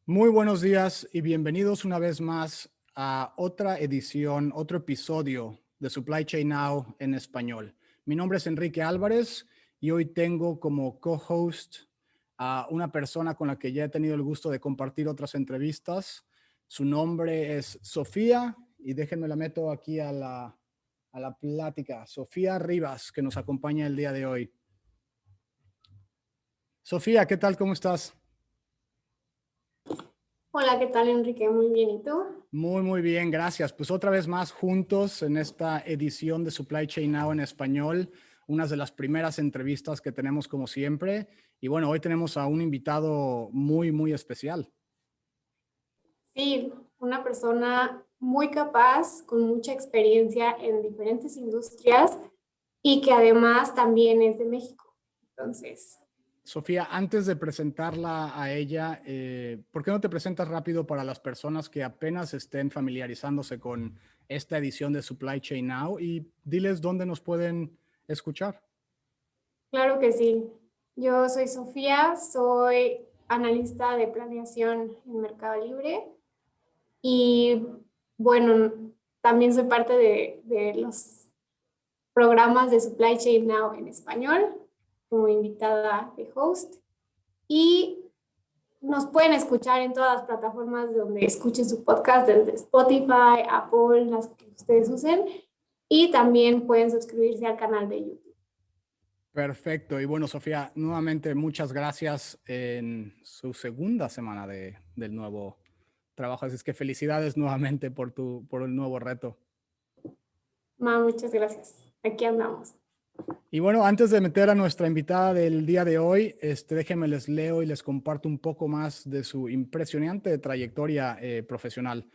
Muy buenos días y bienvenidos una vez más a otra edición, otro episodio de Supply Chain Now en español. Mi nombre es Enrique Álvarez y hoy tengo como co-host a una persona con la que ya he tenido el gusto de compartir otras entrevistas. Su nombre es Sofía y déjenme la meto aquí a la plática. Sofía Rivas, que nos acompaña el día de hoy. Sofía, ¿qué tal? ¿Cómo estás? Hola, ¿qué tal, Enrique? Muy bien, ¿y tú? Muy bien, gracias. Pues otra vez más juntos en esta edición de Supply Chain Now en español, unas de las primeras entrevistas que tenemos como siempre. Y bueno, hoy tenemos a un invitado muy especial. Sí, una persona muy capaz, con mucha experiencia en diferentes industrias y que además también es de México. Entonces, Sofía, antes de presentarla a ella, ¿por qué no te presentas rápido para las personas que apenas estén familiarizándose con esta edición de Supply Chain Now y diles dónde nos pueden escuchar? claro que sí. Yo soy Sofía, soy analista de planeación en Mercado Libre y bueno, también soy parte de los programas de Supply Chain Now en español como invitada de host. Y nos pueden escuchar en todas las plataformas donde escuchen su podcast, desde Spotify, Apple, las que ustedes usen. Y también pueden suscribirse al canal de YouTube. Perfecto. Y bueno, Sofía, nuevamente muchas gracias en su segunda semana del nuevo trabajo. Así es que felicidades nuevamente por el nuevo reto. Ma, muchas gracias. Aquí andamos. Y bueno, antes de meter a nuestra invitada del día de hoy, déjenme les leo y les comparto un poco más de su impresionante trayectoria profesional.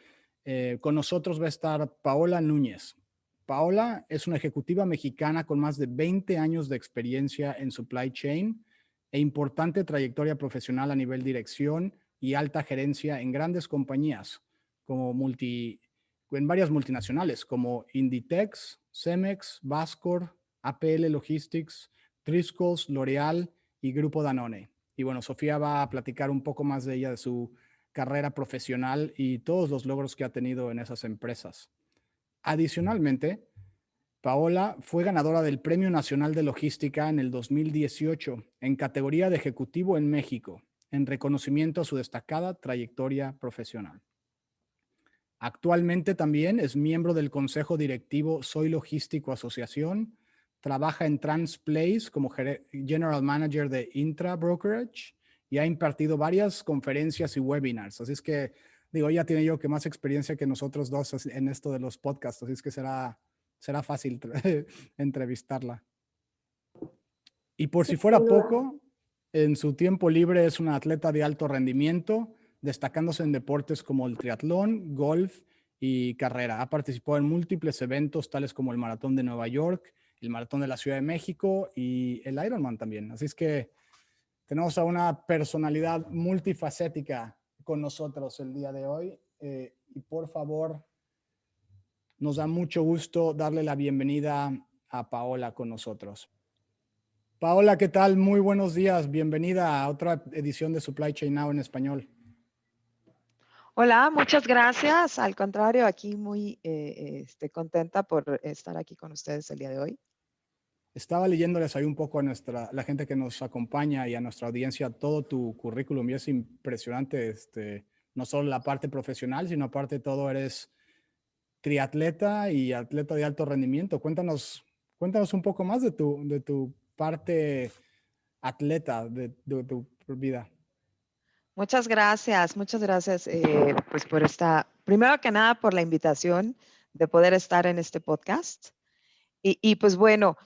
Con nosotros va a estar Paola Núñez. Paola es una ejecutiva mexicana con más de 20 años de experiencia en supply chain e importante trayectoria profesional a nivel dirección y alta gerencia en grandes compañías en varias multinacionales como Inditex, Cemex, Vascor, APL Logistics, Driscolls, L'Oreal y Grupo Danone. Y bueno, Sofía va a platicar un poco más de ella, de su carrera profesional y todos los logros que ha tenido en esas empresas. Adicionalmente, Paola fue ganadora del Premio Nacional de Logística en el 2018 en categoría de Ejecutivo en México, en reconocimiento a su destacada trayectoria profesional. Actualmente también es miembro del Consejo Directivo Soy Logístico Asociación, trabaja en Transplace como General Manager de Intra Brokerage y ha impartido varias conferencias y webinars. Así es que, digo, ella tiene yo que más experiencia que nosotros dos en esto de los podcasts, así es que será fácil entrevistarla. Y por Sí, si sin fuera duda. poco, en su tiempo libre es una atleta de alto rendimiento, destacándose en deportes como el triatlón, golf y carrera. Ha participado en múltiples eventos tales como el Maratón de Nueva York, el Maratón de la Ciudad de México y el Ironman también. Así es que tenemos a una personalidad multifacética con nosotros el día de hoy. Y por favor, nos da mucho gusto darle la bienvenida a Paola con nosotros. Paola, ¿qué tal? Muy buenos días. Bienvenida a otra edición de Supply Chain Now en español. Hola, muchas gracias. Al contrario, aquí muy contenta por estar aquí con ustedes el día de hoy. Estaba leyéndoles ahí un poco a la gente que nos acompaña y a nuestra audiencia todo tu currículum y es impresionante, no solo la parte profesional, sino aparte de todo eres triatleta y atleta de alto rendimiento. Cuéntanos un poco más de tu parte atleta de tu vida. Muchas gracias pues por primero que nada por la invitación de poder estar en este podcast. Y pues bueno,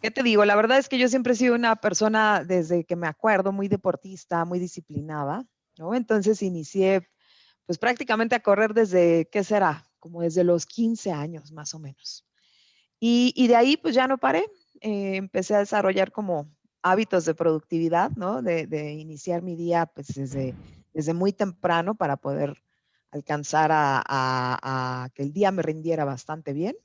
¿qué te digo? La verdad es que yo siempre he sido una persona desde que me acuerdo muy deportista, muy disciplinada, ¿no? Entonces inicié pues prácticamente a correr desde, ¿qué será? Como desde los 15 años más o menos. Y de ahí pues ya no paré. Empecé a desarrollar como hábitos de productividad, ¿no? De iniciar mi día pues desde muy temprano para poder alcanzar a que el día me rindiera bastante bien.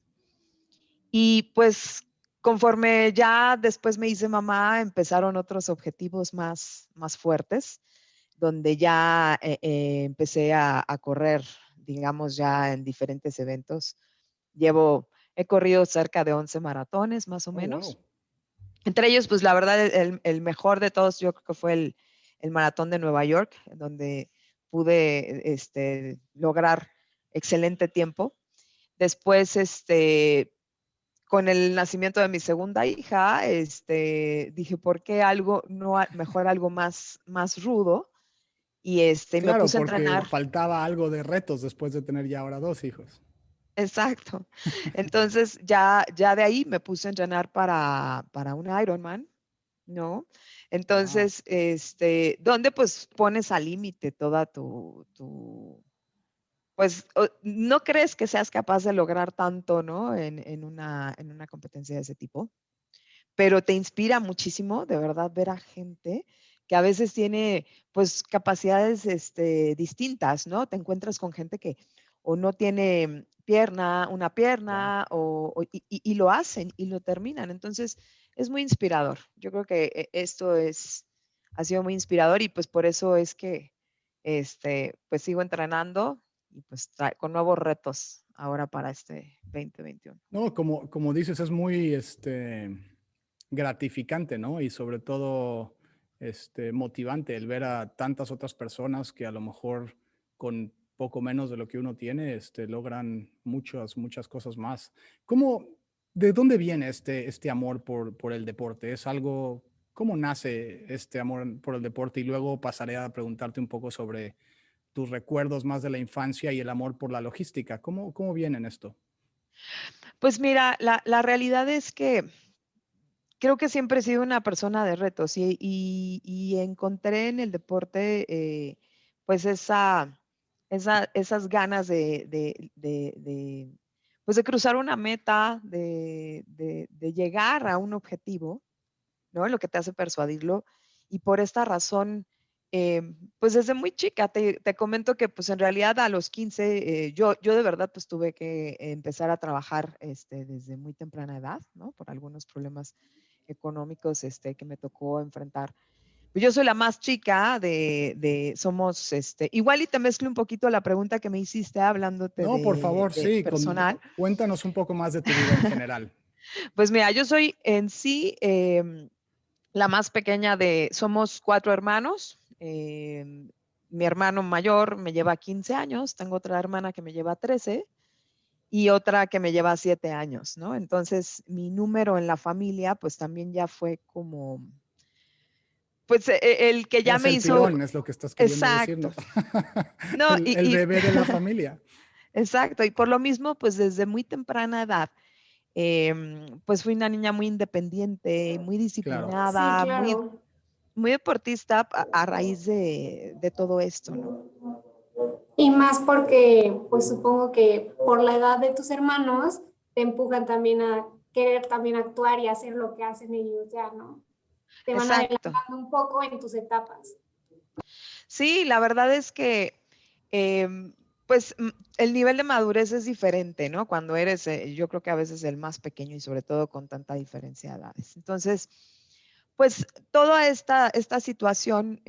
Y pues conforme ya después me hice mamá, empezaron otros objetivos más fuertes. donde ya empecé a correr, digamos, ya en diferentes eventos. He corrido cerca de 11 maratones, más o Oh, wow. menos. Entre ellos, pues la verdad, el mejor de todos yo creo que fue el maratón de Nueva York, donde pude lograr excelente tiempo. Después, con el nacimiento de mi segunda hija, dije, ¿por qué mejor algo más rudo? Y me Claro, puse a porque entrenar. faltaba algo de retos después de tener ya ahora 2 hijos. Exacto. Entonces ya de ahí me puse a entrenar para un Ironman, ¿no? Wow. Entonces, donde pues pones al límite toda pues no crees que seas capaz de lograr tanto, ¿no? En una competencia de ese tipo, pero te inspira muchísimo, de verdad, ver a gente que a veces tiene pues capacidades distintas, ¿no? Te encuentras con gente que o no tiene una Wow. pierna, y lo hacen y lo terminan. Entonces, es muy inspirador. Yo creo que ha sido muy inspirador y pues por eso es que pues sigo entrenando y pues con nuevos retos ahora para este 2021. No, como dices, es muy gratificante, ¿no? Y sobre todo motivante el ver a tantas otras personas que a lo mejor con poco menos de lo que uno tiene, logran muchas cosas más. ¿Cómo, de dónde viene este amor por el deporte? ¿Es algo, cómo nace este amor por el deporte? Y luego pasaré a preguntarte un poco sobre tus recuerdos más de la infancia y el amor por la logística. ¿Cómo viene en esto? Pues mira, la realidad es que creo que siempre he sido una persona de retos y encontré en el deporte pues esas ganas pues de cruzar una meta, de llegar a un objetivo, ¿no? Lo que te hace persuadirlo. Y por esta razón, pues desde muy chica, te comento que pues en realidad a los 15, yo de verdad pues tuve que empezar a trabajar desde muy temprana edad, ¿no? Por algunos problemas económicos que me tocó enfrentar. Pues yo soy la más chica somos, igual y te mezclo un poquito la pregunta que me hiciste hablándote No, por favor, de sí, personal. cuéntanos un poco más de tu vida en general. Pues mira, yo soy en sí la más pequeña somos 4 hermanos. Mi hermano mayor me lleva 15 años, tengo otra hermana que me lleva 13 y otra que me lleva 7 años, ¿no? Entonces, mi número en la familia, pues también ya fue como, pues el que ya Eras me el hizo, pilón, es lo que estás queriendo exacto. decirnos. No, El bebé de la familia. exacto. Y por lo mismo, pues desde muy temprana edad, pues fui una niña muy independiente, muy Claro. Sí, disciplinada, claro. muy deportista a raíz de todo esto, ¿no? Y más porque, pues supongo que por la edad de tus hermanos, te empujan también a querer también actuar y hacer lo que hacen ellos ya, ¿no? Te van Exacto. adelantando un poco en tus etapas. Sí, la verdad es que, pues, el nivel de madurez es diferente, ¿no? Cuando eres, yo creo que a veces el más pequeño y sobre todo con tanta diferencia de edades. Entonces, pues, toda esta situación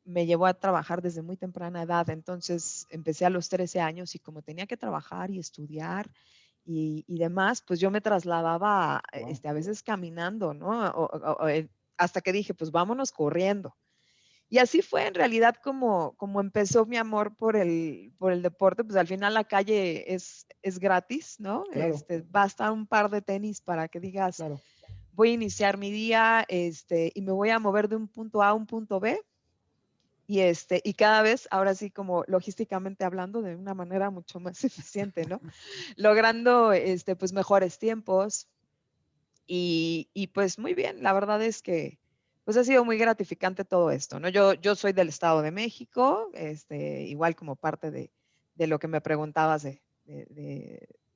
me llevó a trabajar desde muy temprana edad. Entonces, empecé a los 13 años y como tenía que trabajar y estudiar y demás, pues yo me trasladaba, Wow. a veces caminando, ¿no? Hasta que dije, pues vámonos corriendo. Y así fue en realidad como empezó mi amor por el deporte, pues al final la calle es gratis, ¿no? Claro, Basta un par de tenis para que digas, claro. voy a iniciar mi día, y me voy a mover de un punto A a un punto B, y cada vez, ahora sí, como logísticamente hablando, de una manera mucho más eficiente, ¿no? Logrando, pues mejores tiempos, y pues muy bien, la verdad es que pues ha sido muy gratificante todo esto, ¿no? Yo soy del Estado de México, igual como parte de lo que me preguntabas de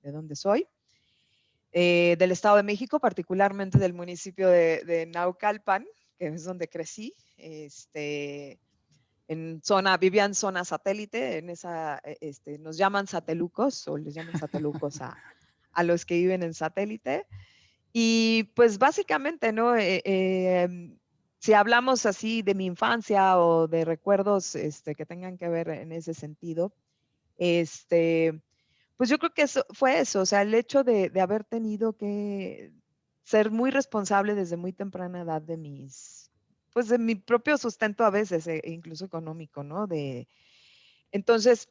dónde soy. Del Estado de México, particularmente del municipio de Naucalpan, que es donde crecí, vivía en zona satélite, nos llaman satelucos o les llaman satelucos a los que viven en satélite. Y pues básicamente, ¿no? si hablamos así de mi infancia o de recuerdos que tengan que ver en ese sentido, pues yo creo que eso fue eso, o sea, el hecho de haber tenido que ser muy responsable desde muy temprana edad de pues de mi propio sustento a veces, incluso económico, ¿no? Entonces,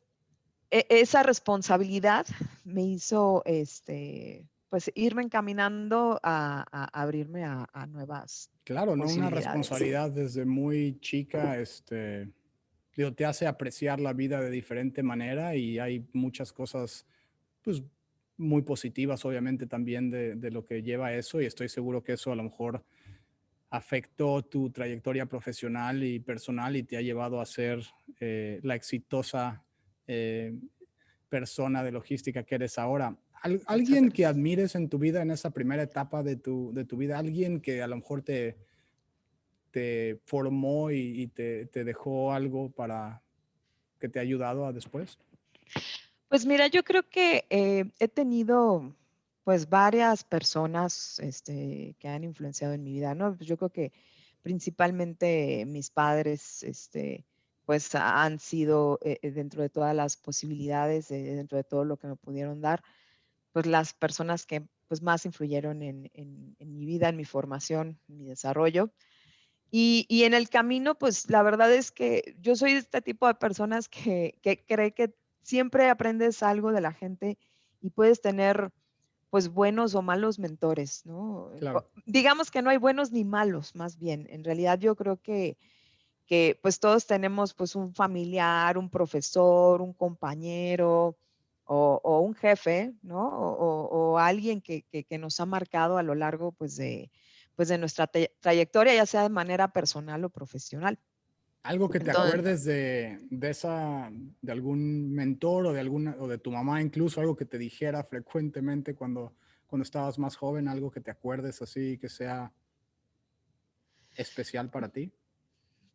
esa responsabilidad me hizo, pues irme encaminando a abrirme a nuevas Claro, ¿no? Una posibilidades. responsabilidad desde muy chica, digo, te hace apreciar la vida de diferente manera y hay muchas cosas, pues, muy positivas, obviamente, también de lo que lleva eso y estoy seguro que eso a lo mejor afectó tu trayectoria profesional y personal y te ha llevado a ser la exitosa eh, persona de logística que eres ahora. Muchas ¿Alguien que gracias. admires en tu vida, en esa primera etapa de tu vida? ¿Alguien que a lo mejor te formó y te dejó algo para que te ha ayudado a después? Pues mira, yo creo que he tenido pues varias personas que han influenciado en mi vida, ¿no? Pues yo creo que principalmente mis padres, pues han sido dentro de todas las posibilidades, dentro de todo lo que me pudieron dar, pues las personas que pues más influyeron en mi vida, en mi formación, en mi desarrollo. Y en el camino, pues la verdad es que yo soy de este tipo de personas que cree que siempre aprendes algo de la gente y puedes tener pues buenos o malos mentores, ¿no? Claro. Digamos que no hay buenos ni malos, más bien. En realidad yo creo que pues todos tenemos pues un familiar, un profesor, un compañero o un jefe, ¿no? O alguien que nos ha marcado a lo largo pues de nuestra trayectoria, ya sea de manera personal o profesional. Algo que te Entonces, acuerdes de algún mentor o de alguna, o de tu mamá incluso, algo que te dijera frecuentemente cuando estabas más joven, algo que te acuerdes así que sea especial para ti.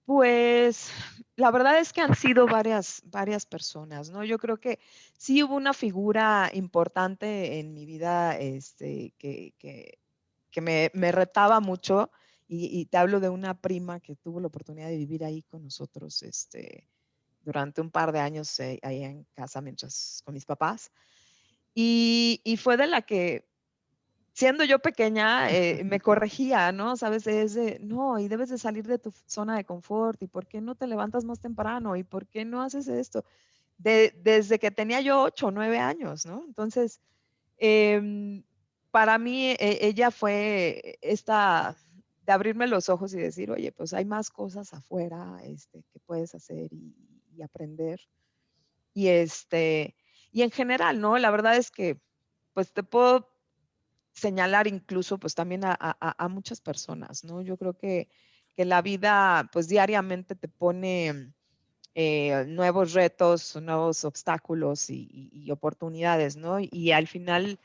pues la verdad es que han sido varias personas, ¿no? Yo creo que sí hubo una figura importante en mi vida, que me retaba mucho y te hablo de una prima que tuvo la oportunidad de vivir ahí con nosotros, durante un par de años ahí en casa mientras con mis papás. Y fue de la que, siendo yo pequeña, me corregía, ¿no? Sabes, es de, no, y debes de salir de tu zona de confort, y por qué no te levantas más temprano, y por qué no haces esto. Desde que tenía yo 8 o 9 años, ¿no? Entonces, em, para mí, ella fue esta de abrirme los ojos y decir, oye, pues hay más cosas afuera que puedes hacer y aprender. Y, y en general, ¿no? La verdad es que, pues te puedo señalar incluso, pues también a muchas personas, ¿no? Yo creo que la vida, pues diariamente te pone nuevos retos, nuevos obstáculos y oportunidades, ¿no? Y al final,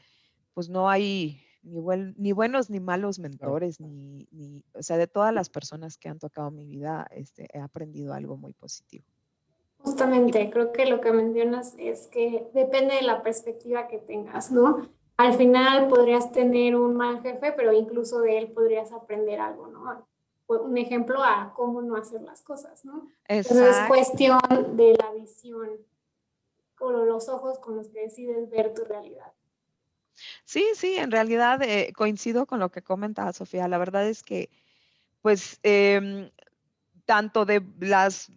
pues no hay ni buenos ni malos Claro. mentores, o sea, de todas las personas que han tocado mi vida, he aprendido algo muy positivo. Y Justamente, creo que lo que mencionas es que depende de la perspectiva que tengas, ¿no? Al final podrías tener un mal jefe, pero incluso de él podrías aprender algo, ¿no? Un ejemplo a cómo no hacer las cosas, ¿no? Entonces es exacto. cuestión de la visión o los ojos con los que decides ver tu realidad. Sí, sí, en realidad coincido con lo que comenta Sofía. La verdad es que, pues, tanto de las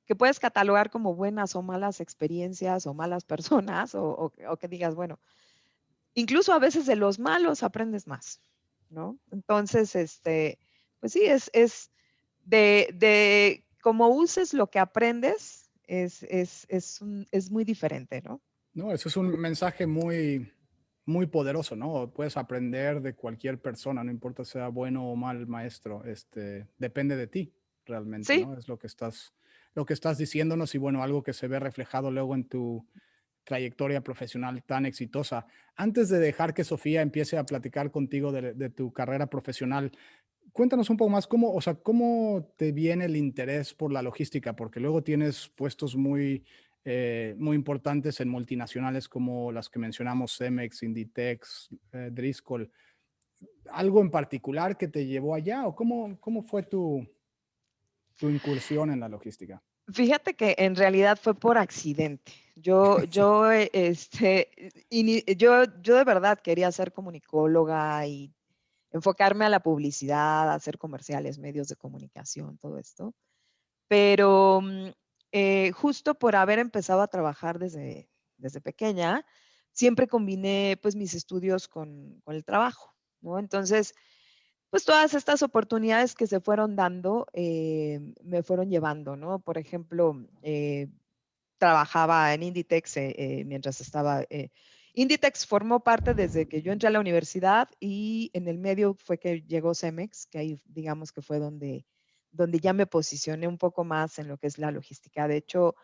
que puedes catalogar como buenas o malas experiencias o malas personas, o que digas, bueno, incluso a veces de los malos aprendes más, ¿no? Entonces, pues sí, es de cómo uses lo que aprendes, es muy diferente, ¿no? No, eso es un mensaje muy, muy poderoso, ¿no? Puedes aprender de cualquier persona, no importa sea bueno o mal maestro, depende de ti realmente, Sí, ¿no? Es lo que estás diciéndonos y bueno, algo que se ve reflejado luego en tu trayectoria profesional tan exitosa. Antes de dejar que Sofía empiece a platicar contigo de tu carrera profesional, cuéntanos un poco más cómo, o sea, cómo te viene el interés por la logística, porque luego tienes puestos muy importantes en multinacionales como las que mencionamos, Cemex, Inditex, Driscoll. ¿Algo en particular que te llevó allá o cómo fue tu incursión en la logística? Fíjate que en realidad fue por accidente. Yo de verdad quería ser comunicóloga y enfocarme a la publicidad, a hacer comerciales, medios de comunicación, todo esto. Pero justo por haber empezado a trabajar desde pequeña, siempre combiné pues mis estudios con el trabajo, ¿no? Entonces, pues todas estas oportunidades que se fueron dando me fueron llevando, ¿no? Por ejemplo, trabajaba en Inditex mientras estaba... Inditex formó parte desde que yo entré a la universidad y en el medio fue que llegó Cemex, que ahí digamos que fue donde ya me posicioné un poco más en lo que es la logística. De hecho,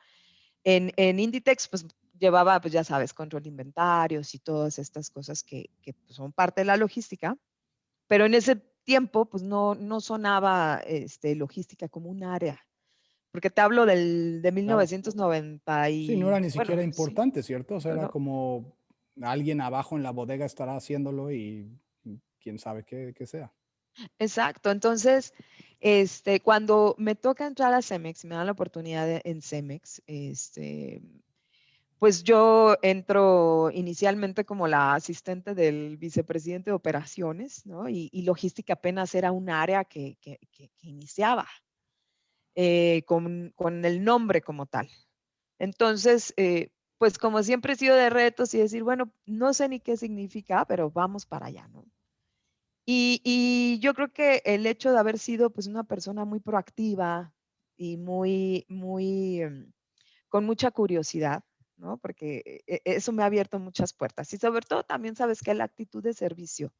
en Inditex, pues llevaba, pues ya sabes, control de inventarios y todas estas cosas que pues, son parte de la logística, pero en ese tiempo, pues no sonaba logística como un área, porque te hablo de Claro. 1990 Sí, no era y, ni bueno, siquiera sí, importante, ¿cierto? O sea, era no, como alguien abajo en la bodega estará haciéndolo y quién sabe qué sea. exacto. Entonces, cuando me toca entrar a Cemex, me dan la oportunidad en Cemex, pues yo entro inicialmente como la asistente del vicepresidente de operaciones, ¿no? Y logística apenas era un área que iniciaba con el nombre como tal. Entonces, pues como siempre he sido de retos y decir, bueno, no sé ni qué significa, pero vamos para allá, ¿no? Y yo creo que el hecho de haber sido pues una persona muy proactiva y con mucha curiosidad, ¿no? Porque eso me ha abierto muchas puertas. Y sobre todo también sabes que la actitud de servicio.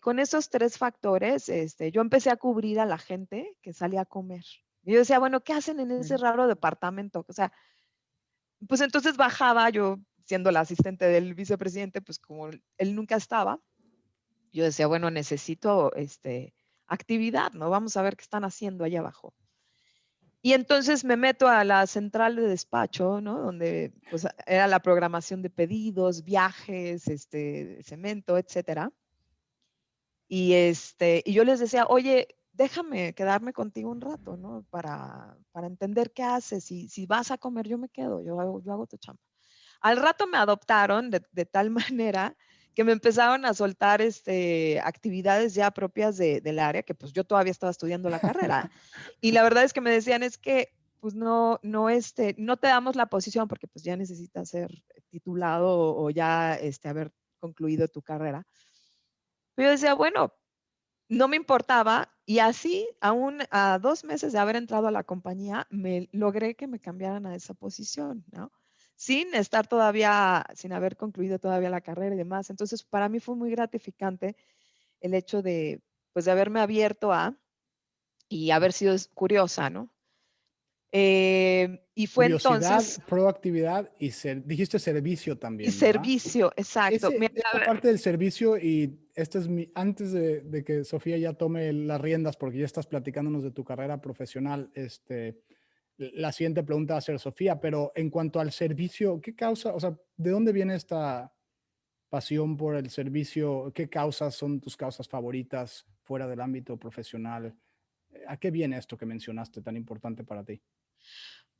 Con esos tres factores, yo empecé a cubrir a la gente que salía a comer. Y yo decía, bueno, ¿qué hacen en ese raro departamento? O sea, pues entonces bajaba yo, siendo la asistente del vicepresidente, pues como él nunca estaba, yo decía, bueno, necesito actividad, ¿no? Vamos a ver qué están haciendo allá abajo. Y entonces me meto a la central de despacho, ¿no? Donde pues era la programación de pedidos, viajes, cemento, etcétera. Y yo les decía, oye, déjame quedarme contigo un rato, ¿no? Para entender qué haces. Y si vas a comer, yo me quedo, yo hago tu chamba. Al rato me adoptaron de tal manera que me empezaron a soltar actividades ya propias del área, que pues yo todavía estaba estudiando la carrera. Y la verdad es que me decían, es que pues no te damos la posición porque pues ya necesitas ser titulado o ya haber concluido tu carrera. Pero yo decía, bueno, no me importaba y así, aún a 2 meses de haber entrado a la compañía, me logré que me cambiaran a esa posición, ¿no? Sin estar todavía, sin haber concluido todavía la carrera y demás. Entonces, para mí fue muy gratificante el hecho de, pues, de haberme abierto y haber sido curiosa, ¿no? Y fue Curiosidad, entonces, proactividad y dijiste servicio y también, ¿verdad? servicio, exacto. Mira, a Esa ver, parte del servicio y este es antes de que Sofía ya tome las riendas, porque ya estás platicándonos de tu carrera profesional, la siguiente pregunta va a ser Sofía, pero en cuanto al servicio, ¿qué causa, o sea, de dónde viene esta pasión por el servicio? ¿Qué causas son tus causas favoritas fuera del ámbito profesional? ¿A qué viene esto que mencionaste tan importante para ti?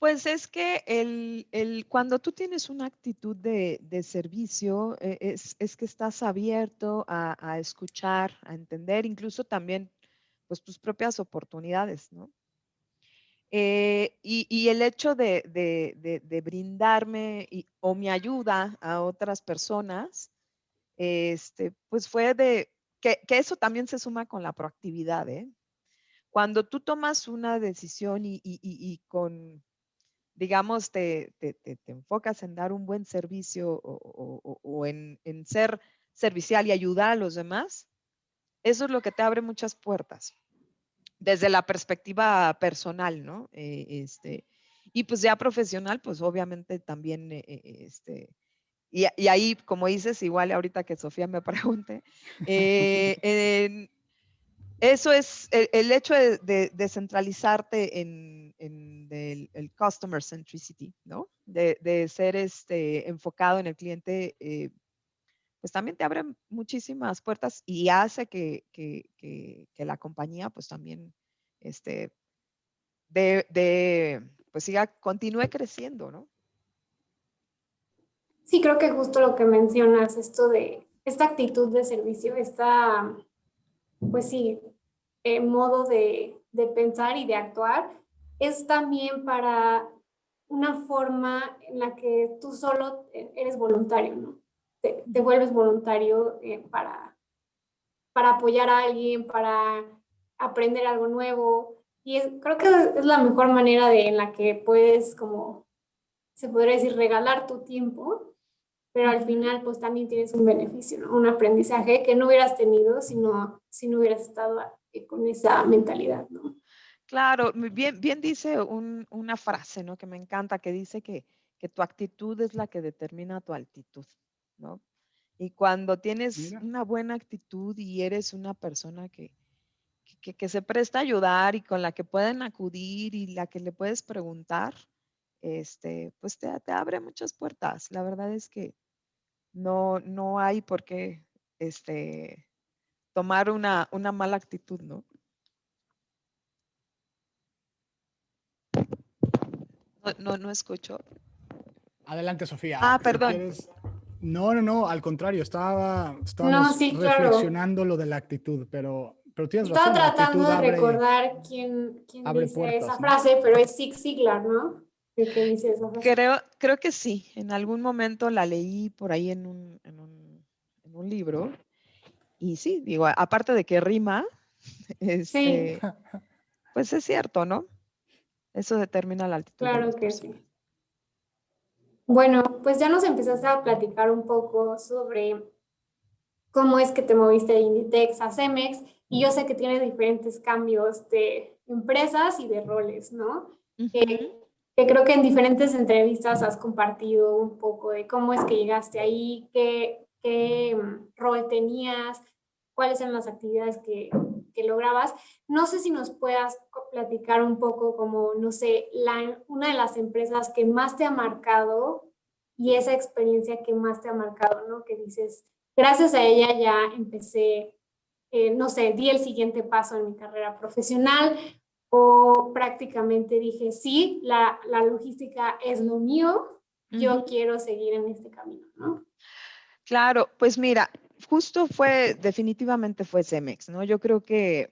pues es que cuando tú tienes una actitud de servicio, es que estás abierto a escuchar, a entender, incluso también pues tus propias oportunidades, ¿no? Y el hecho de brindarme o mi ayuda a otras personas, pues fue que eso también se suma con la proactividad, ¿eh? Cuando tú tomas una decisión y con digamos, te enfocas en dar un buen servicio o en ser servicial y ayudar a los demás, eso es lo que te abre muchas puertas desde la perspectiva personal, ¿no? Y pues ya profesional, pues obviamente también, y ahí, como dices, igual ahorita que Sofía me pregunte, eso es el hecho de centralizarte en el customer centricity, ¿no? De ser enfocado en el cliente, pues también te abre muchísimas puertas y hace que la compañía pues también este, pues continúe creciendo, ¿no? Sí, creo que justo lo que mencionas, esto de esta actitud de servicio, pues sí, modo de pensar y de actuar, es también para una forma en la que tú solo eres voluntario, ¿no? Te vuelves voluntario para apoyar a alguien, para aprender algo nuevo. Y creo que es la mejor manera en la que puedes, como se podría decir, regalar tu tiempo, pero al final pues también tienes un beneficio, ¿no? Un aprendizaje que no hubieras tenido si no hubieras estado con esa mentalidad, ¿no? Claro, bien dice una frase, ¿no? Que me encanta, que dice que tu actitud es la que determina tu altitud, ¿no? Y cuando tienes Mira. una buena actitud y eres una persona que se presta a ayudar y con la que pueden acudir y la que le puedes preguntar, pues te abre muchas puertas. La verdad es que no hay por qué tomar una mala actitud, ¿no? No escucho. Adelante, Sofía. Ah, Si perdón. quieres. No, al contrario, No, estábamos sí, claro. reflexionando lo de la actitud, pero tienes Estaba razón, la tratando actitud de recordar quién abre dice esa puertas, ¿no? frase, pero es Zig Ziglar, ¿no? El que dice esa frase. Creo que sí. En algún momento la leí por ahí en un libro. Y sí, digo, aparte de que rima, Sí, pues es cierto, ¿no? Eso determina la altitud de las claro que personas. sí. Bueno, pues ya nos empezaste a platicar un poco sobre cómo es que te moviste de Inditex a Cemex y yo sé que tienes diferentes cambios de empresas y de roles, ¿no? Ujú. Que creo que en diferentes entrevistas has compartido un poco de cómo es que llegaste ahí, qué rol tenías, cuáles eran las actividades que lograbas. No sé si nos puedas platicar un poco como, no sé, una de las empresas que más te ha marcado y esa experiencia que más te ha marcado, ¿no? Que dices, gracias a ella ya empecé, no sé, di el siguiente paso en mi carrera profesional o prácticamente dije, sí, la logística es lo mío, yo Ujú. quiero seguir en este camino, ¿no? Claro, pues mira, justo definitivamente fue Cemex, ¿no? Yo creo que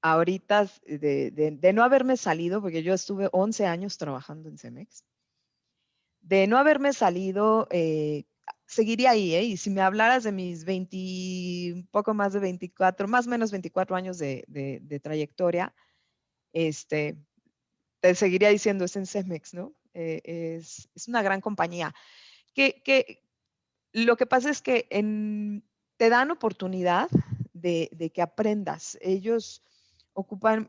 ahorita de no haberme salido, porque yo estuve 11 años trabajando en Cemex, de no haberme salido, seguiría ahí, ¿eh? Y si me hablaras de mis 20, un poco más de 24, más o menos 24 años de trayectoria, este, te seguiría diciendo, es en Cemex, ¿no? Es una gran compañía. Que lo que pasa es que te dan oportunidad de que aprendas. Ellos ocupan,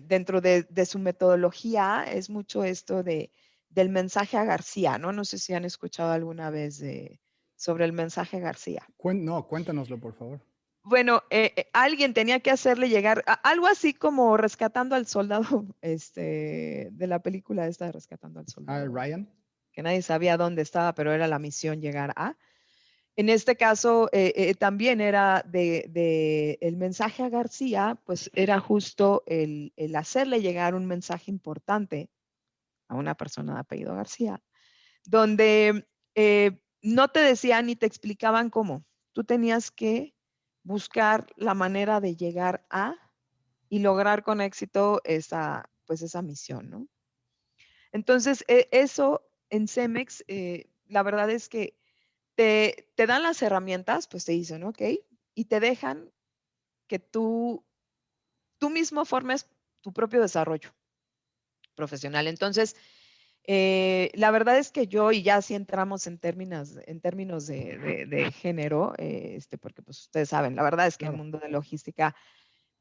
dentro de su metodología, es mucho esto del mensaje a García, ¿no? No sé si han escuchado alguna vez sobre el mensaje García. No, cuéntanoslo, por favor. Bueno, alguien tenía que hacerle llegar algo así como rescatando al soldado, de la película esta de Rescatando al Soldado, Ryan. que nadie sabía dónde estaba, pero era la misión llegar a. En este caso, también era el mensaje a García, pues era justo el hacerle llegar un mensaje importante a una persona de apellido García, donde no te decían ni te explicaban cómo. Tú tenías que buscar la manera de llegar a y lograr con éxito pues esa misión, ¿no? Entonces, eso en Cemex, la verdad es que te dan las herramientas, pues te dicen, ok, y te dejan que tú mismo formes tu propio desarrollo profesional. Entonces, la verdad es que yo, y ya si entramos en términos de género, porque pues ustedes saben, la verdad es que el Claro. mundo de logística,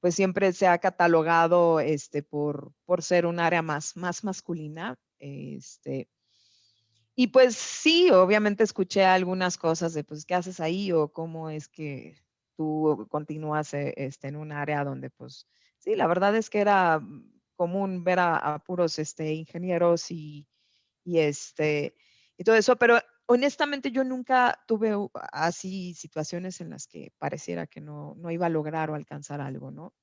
pues siempre se ha catalogado por ser un área más masculina. Y pues sí, obviamente escuché algunas cosas de, pues, ¿qué haces ahí? O cómo es que tú continúas en un área donde, pues, sí, la verdad es que era común ver a puros ingenieros y todo eso, pero honestamente yo nunca tuve así situaciones en las que pareciera que no iba a lograr o alcanzar algo, ¿no?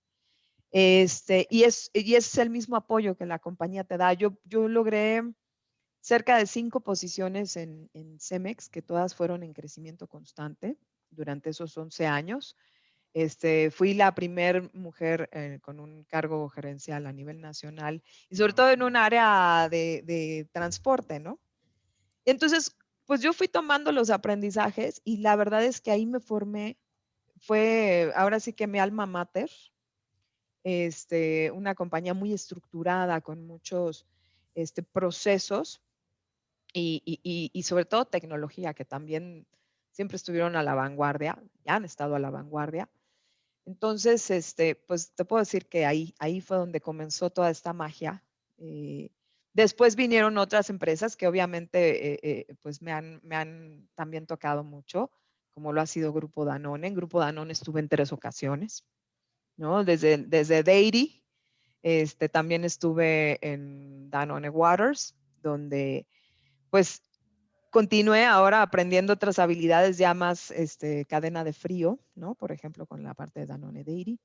Y es el mismo apoyo que la compañía te da. Yo logré cerca de 5 posiciones en Cemex, que todas fueron en crecimiento constante durante esos 11 años. Fui la primer mujer con un cargo gerencial a nivel nacional y sobre todo en un área de transporte, ¿no? Entonces, pues yo fui tomando los aprendizajes y la verdad es que ahí me formé. Fue ahora sí que mi alma mater, una compañía muy estructurada con muchos procesos y sobre todo tecnología, que también siempre estuvieron a la vanguardia, ya han estado a la vanguardia. Entonces, pues te puedo decir que ahí fue donde comenzó toda esta magia. Después vinieron otras empresas que obviamente pues me han también tocado mucho, como lo ha sido Grupo Danone. En Grupo Danone estuve en 3 ocasiones, ¿no? Desde Dairy, también estuve en Danone Waters, donde pues continué ahora aprendiendo otras habilidades ya más cadena de frío, ¿no? Por ejemplo, con la parte de Danone Dairy.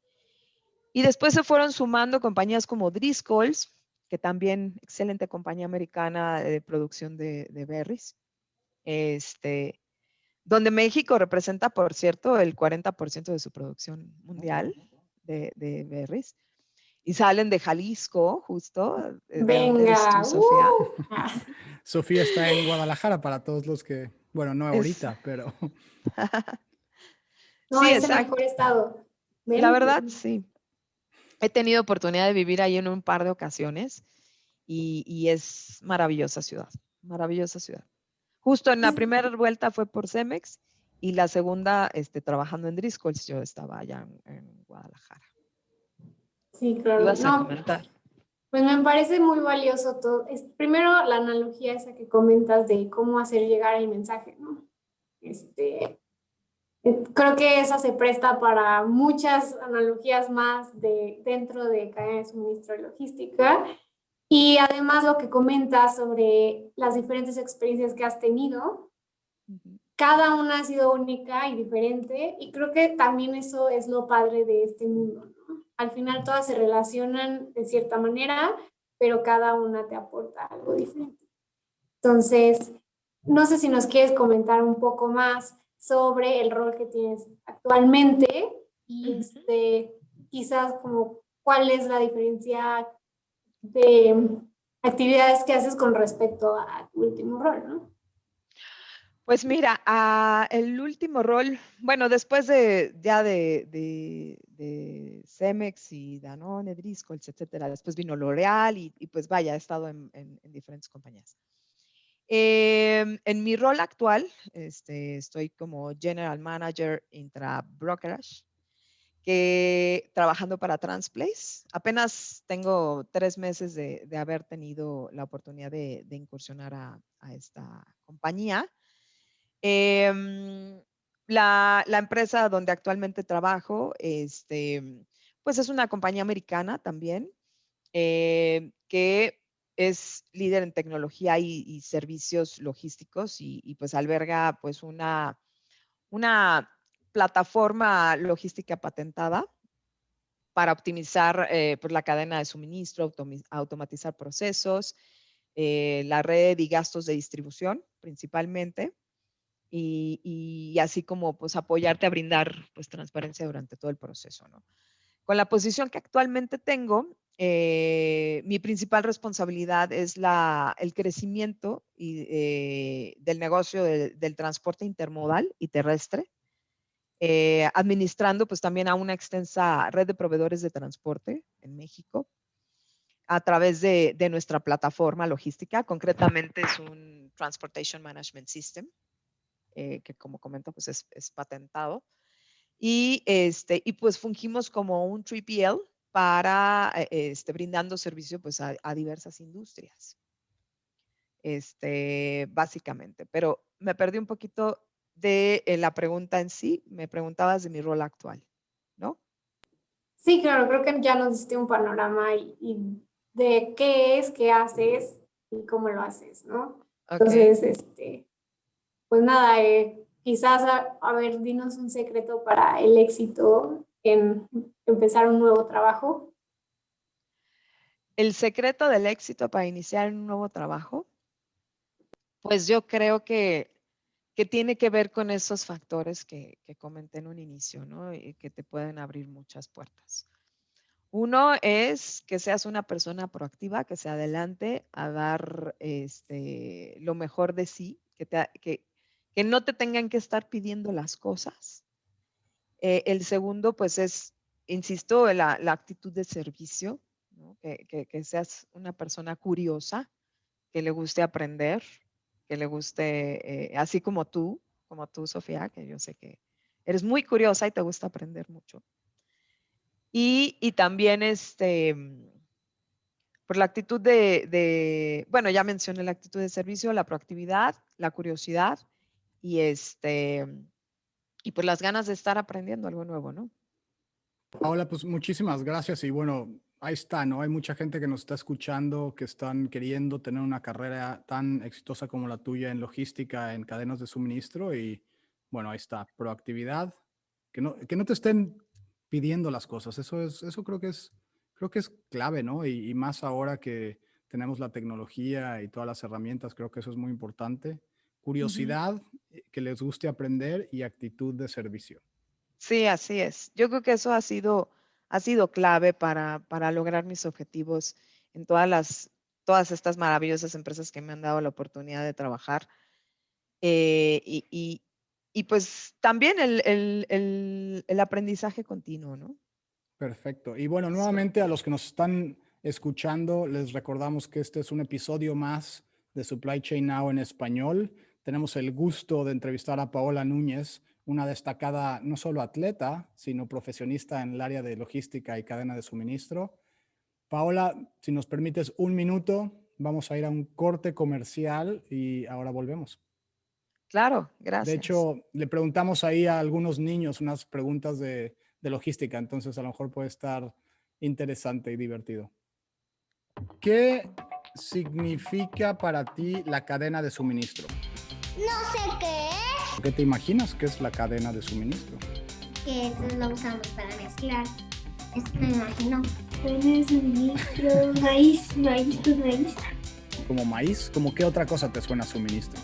Y después se fueron sumando compañías como Driscoll's, que también excelente compañía americana de producción de berries, donde México representa, por cierto, el 40% de su producción mundial de berries. Y salen de Jalisco, justo, de donde eres tú, Venga. Sofía. Sofía está en Guadalajara para todos los que, bueno, no Es, ahorita, pero No, sí, es el mejor exacto. estado. La ¿Ven? verdad, sí. He tenido oportunidad de vivir ahí en un par de ocasiones y es maravillosa ciudad, maravillosa ciudad. Justo en la primera vuelta fue por Cemex y la segunda, trabajando en Driscoll's, yo estaba allá en Guadalajara. Sí, claro. ¿Ibas a No, comentar? pues me parece muy valioso todo. Primero, la analogía esa que comentas de cómo hacer llegar el mensaje, ¿no? Creo que esa se presta para muchas analogías más dentro de cadena de suministro y logística. Y además lo que comentas sobre las diferentes experiencias que has tenido, Ujú. cada una ha sido única y diferente, y creo que también eso es lo padre de este mundo, ¿no? Al final todas se relacionan de cierta manera, pero cada una te aporta algo diferente. Entonces, no sé si nos quieres comentar un poco más sobre el rol que tienes actualmente y quizás como cuál es la diferencia de actividades que haces con respecto a tu último rol, ¿no? Pues mira, el último rol, bueno, después de Cemex y Danone, Driscoll's, etcétera, después vino L'Oreal y pues vaya, he estado en diferentes compañías. En mi rol actual, estoy como General Manager Intra Brokerage, que trabajando para Transplace. Apenas tengo 3 meses de haber tenido la oportunidad de incursionar a esta compañía. La empresa donde actualmente trabajo, pues es una compañía americana también, que es líder en tecnología y servicios logísticos y pues alberga pues una plataforma logística patentada para optimizar pues la cadena de suministro, automatizar procesos, la red y gastos de distribución principalmente y así como pues apoyarte a brindar pues transparencia durante todo el proceso, ¿no? Con la posición que actualmente tengo, mi principal responsabilidad es el crecimiento del negocio del transporte intermodal y terrestre, administrando pues también a una extensa red de proveedores de transporte en México a través de nuestra plataforma logística. Concretamente es un Transportation Management System, que como comento pues es patentado. Y pues fungimos como un 3PL para brindando servicio pues a diversas industrias, básicamente. Pero me perdí un poquito de la pregunta en sí. Me preguntabas de mi rol actual, ¿no? Sí, claro, creo que ya nos diste un panorama y de qué es, qué haces y cómo lo haces, ¿no? Ok. Entonces, pues nada, quizás, a ver, dinos un secreto para el éxito en empezar un nuevo trabajo. el secreto del éxito para iniciar un nuevo trabajo, pues yo creo que tiene que ver con esos factores que comenté en un inicio, ¿no? Y que te pueden abrir muchas puertas. Uno es que seas una persona proactiva, que se adelante a dar lo mejor de sí, que no te tengan que estar pidiendo las cosas. El segundo, pues es, insisto, la actitud de servicio, ¿no? Que seas una persona curiosa, que le guste aprender, que le guste, así como tú, Sofía, que yo sé que eres muy curiosa y te gusta aprender mucho. Y también por la actitud bueno, ya mencioné la actitud de servicio, la proactividad, la curiosidad y y pues las ganas de estar aprendiendo algo nuevo, ¿no? Paola, pues muchísimas gracias y bueno, ahí está, ¿no? Hay mucha gente que nos está escuchando, que están queriendo tener una carrera tan exitosa como la tuya en logística, en cadenas de suministro y bueno, ahí está, proactividad, que no te estén pidiendo las cosas, eso creo que es clave, ¿no? Y más ahora que tenemos la tecnología y todas las herramientas, creo que eso es muy importante. Curiosidad, que les guste aprender y actitud de servicio. Sí, así es. Yo creo que eso ha sido clave para lograr mis objetivos en todas estas maravillosas empresas que me han dado la oportunidad de trabajar. Y pues también el aprendizaje continuo, ¿no? Perfecto. Y bueno, Sí. nuevamente a los que nos están escuchando, les recordamos que este es un episodio más de Supply Chain Now en español. Tenemos el gusto de entrevistar a Paola Núñez, una destacada no solo atleta, sino profesionista en el área de logística y cadena de suministro. Paola, si nos permites un minuto, vamos a ir a un corte comercial y ahora volvemos. Claro, De gracias. hecho, le preguntamos ahí a algunos niños unas preguntas de logística, entonces a lo mejor puede estar interesante y divertido. ¿Qué significa para ti la cadena de suministro? No sé qué es. ¿Qué te imaginas que es la cadena de suministro? Que eso lo usamos para mezclar. Es que me imagino. Cadena de suministro, maíz, maíz. ¿Como maíz? ¿Como qué otra cosa te suena a suministro?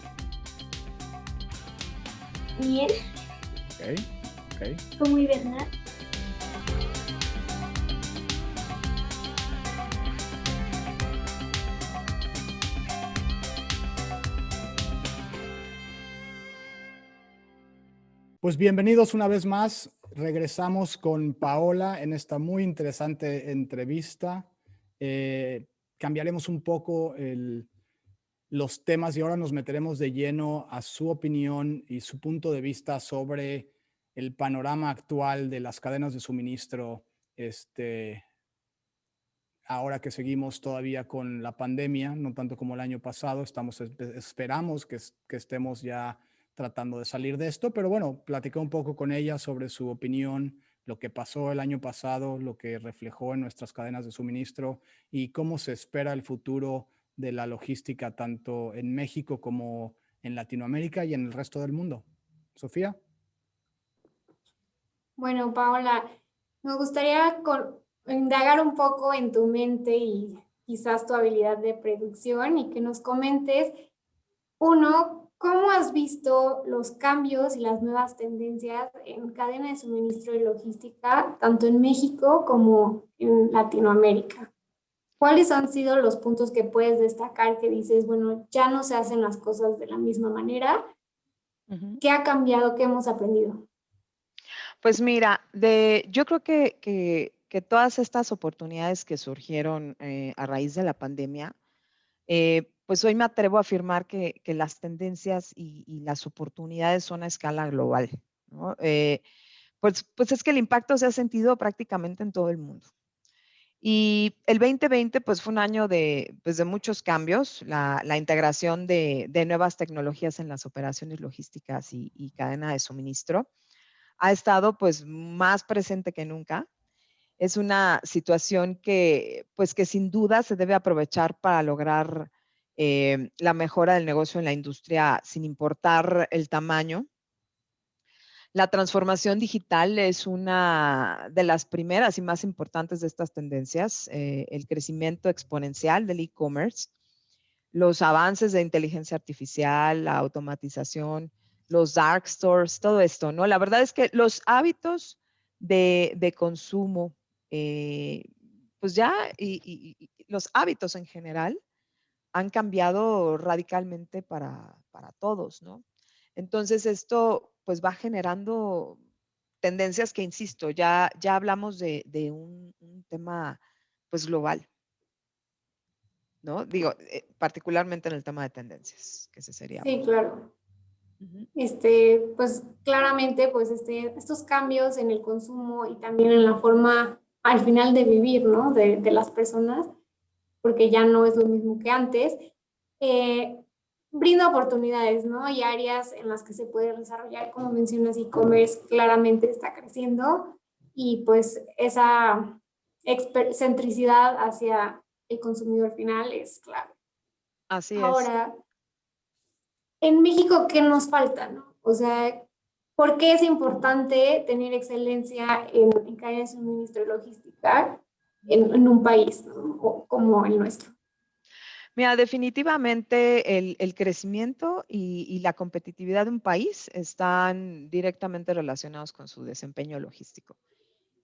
Miel, Ok. como hibernal. Pues bienvenidos una vez más. Regresamos con Paola en esta muy interesante entrevista. Cambiaremos un poco los temas y ahora nos meteremos de lleno a su opinión y su punto de vista sobre el panorama actual de las cadenas de suministro, ahora que seguimos todavía con la pandemia, no tanto como el año pasado, esperamos que estemos ya tratando de salir de esto, pero bueno, platicé un poco con ella sobre su opinión, lo que pasó el año pasado, lo que reflejó en nuestras cadenas de suministro y cómo se espera el futuro de la logística tanto en México como en Latinoamérica y en el resto del mundo. Sofía. Bueno, Paola, me gustaría indagar un poco en tu mente y quizás tu habilidad de predicción y que nos comentes, uno, ¿cómo has visto los cambios y las nuevas tendencias en cadena de suministro y logística, tanto en México como en Latinoamérica? ¿Cuáles han sido los puntos que puedes destacar que dices, bueno, ya no se hacen las cosas de la misma manera? ¿Qué ha cambiado? ¿Qué hemos aprendido? Pues mira, yo creo que todas estas oportunidades que surgieron a raíz de la pandemia, pues hoy me atrevo a afirmar que las tendencias y las oportunidades son a escala global, ¿no? Pues es que el impacto se ha sentido prácticamente en todo el mundo. Y el 2020 pues fue un año pues de muchos cambios, la integración de nuevas tecnologías en las operaciones logísticas y cadena de suministro ha estado pues más presente que nunca. Es una situación pues que sin duda se debe aprovechar para lograr la mejora del negocio en la industria sin importar el tamaño. La transformación digital es una de las primeras y más importantes de estas tendencias. El crecimiento exponencial del e-commerce, los avances de inteligencia artificial, la automatización, los dark stores, todo esto, ¿no? La verdad es que los hábitos de consumo, pues ya, y los hábitos en general han cambiado radicalmente para todos, ¿no? Entonces esto pues va generando tendencias que, insisto, ya hablamos de un tema pues global, ¿no? Digo, particularmente en el tema de tendencias, que ese sería Sí, uno. claro. Ujú. Pues claramente, pues estos cambios en el consumo y también en la forma al final de vivir, ¿no? De las personas, porque ya no es lo mismo que antes, eh, brinda oportunidades, ¿no? Y áreas en las que se puede desarrollar, como mencionas, e-commerce claramente está creciendo y pues esa centricidad hacia el consumidor final es clave. Así es. Ahora, en México, ¿qué nos falta, no? O sea, ¿por qué es importante tener excelencia en cadenas de suministro y logística en un país, ¿no? Como el nuestro? Mira, definitivamente el crecimiento y la competitividad de un país están directamente relacionados con su desempeño logístico.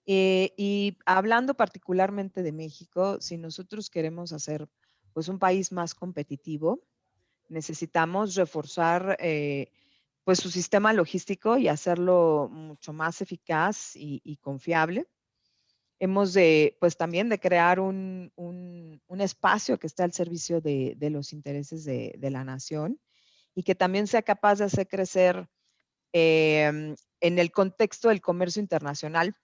Y hablando particularmente de México, si nosotros queremos hacer pues un país más competitivo, necesitamos reforzar pues su sistema logístico y hacerlo mucho más eficaz y confiable. Hemos de, pues también de crear un espacio que esté al servicio de los intereses de la nación y que también sea capaz de hacer crecer en el contexto del comercio internacional.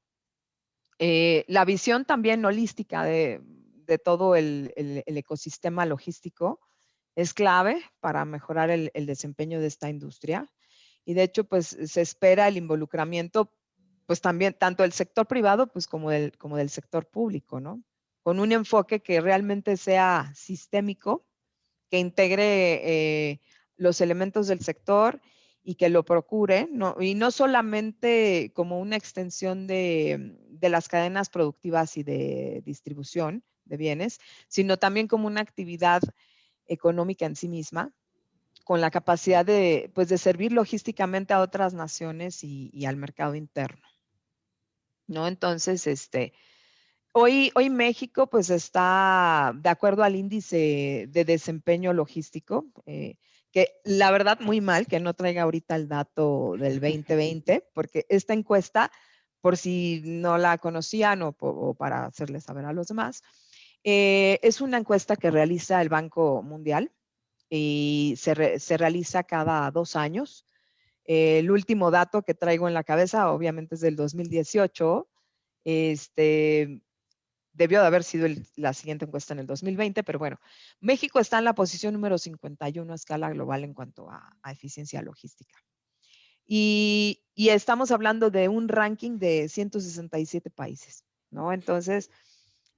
La visión también holística de todo el ecosistema logístico es clave para mejorar el desempeño de esta industria. Y de hecho, pues se espera el involucramiento, pues también tanto del sector privado, pues como del sector público, ¿no? Con un enfoque que realmente sea sistémico, que integre los elementos del sector y que lo procure, ¿no? Y no solamente como una extensión de las cadenas productivas y de distribución de bienes, sino también como una actividad económica en sí misma, con la capacidad de, pues, de servir logísticamente a otras naciones y al mercado interno, ¿no? Entonces, hoy México pues está de acuerdo al índice de desempeño logístico, que la verdad muy mal que no traiga ahorita el dato del 2020, porque esta encuesta, por si no la conocían o para hacerles saber a los demás, es una encuesta que realiza el Banco Mundial y se realiza cada 2 años. El último dato que traigo en la cabeza, obviamente, es del 2018. Debió de haber sido la siguiente encuesta en el 2020, pero bueno, México está en la posición número 51 a escala global en cuanto a eficiencia logística. Y estamos hablando de un ranking de 167 países, ¿no? Entonces,